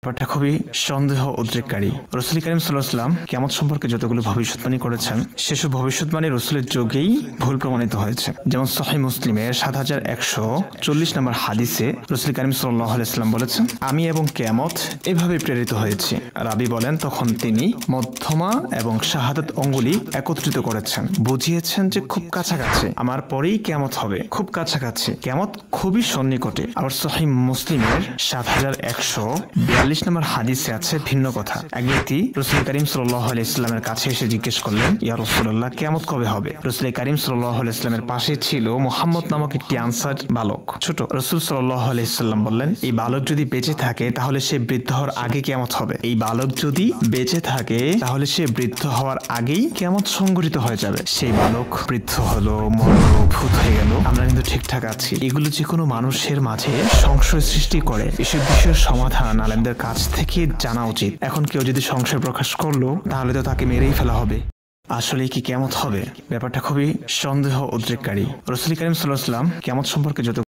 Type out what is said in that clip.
ব্যাপারটা খুবই সন্দেহ উদ্রেককারী। রাসূল কারীম সাল্লাল্লাহু আলাইহি ওয়াসাল্লাম কিয়ামত সম্পর্কে যতগুলো ভবিষ্যৎবাণী করেছেন সেসব ভবিষ্যৎবাণী রাসূলের যুগেই ভুল প্রমাণিত হয়েছে। যেমন সহিহ মুসলিমের ৭১৪০ নম্বর হাদিসে রাসূল কারীম সাল্লাল্লাহু আলাইহি ওয়াসাল্লাম বলেছেন, আমি এবং কিয়ামত এভাবে প্রেরিত হয়েছি। রাবী বলেন, তখন তিনি মধ্যমা এবং শাহাদাত অঙ্গুলি একত্রিত করেছেন, বুঝিয়েছেন যে খুব কাছাকাছি, আমার পরেই কিয়ামত হবে, খুব কাছাকাছি, কিয়ামত খুবই সন্নিকটে। আবার সহিহ মুসলিমের ৭১৪২ নম্বর হাদিসে আছে ভিন্ন কথা। এক ব্যক্তি রাসূল কারীম সাল্লাল্লাহু আলাইহি ওয়াসাল্লামের কাছে এসে জিজ্ঞেস করলেন, ইয়া রাসূলুল্লাহ, কিয়ামত কবে হবে? রাসূল কারীম সাল্লাল্লাহু আলাইহি ওয়াসাল্লামের পাশে ছিল মুহাম্মদ নামক একটি আনসার বালক, ছোট। রাসূল সাল্লাল্লাহু আলাইহি ওয়াসাল্লাম বললেন, এই বালক যদি বেঁচে থাকে তাহলে সে বৃদ্ধ হওয়ার আগে কিয়ামত হবে। এই বালক যদি বেঁচে থাকে তাহলে সে বৃদ্ধ হওয়ার আগেই কিয়ামত সংঘটিত হয়ে যাবে। সেই বালক বৃদ্ধ হলো, মরল, ভূত হয়ে গেল, আমরা কিন্তু ঠিকঠাক আছি। এগুলো যে কোনো মানুষের মাঝে সংশয় সৃষ্টি করে। এসব বিষয়ের সমাধান আলেমদের কাছ থেকে জানা উচিত। এখন কেউ যদি সংশয় প্রকাশ করলো তাহলে তো তাকে মেরেই ফেলা হবে। আসলে কি কিয়ামত হবে? ব্যাপারটা খুবই সন্দেহ উদ্রেককারী। রাসূল কারীম সাল্লাল্লাহু আলাইহি ওয়াসাল্লাম কিয়ামত সম্পর্কে যত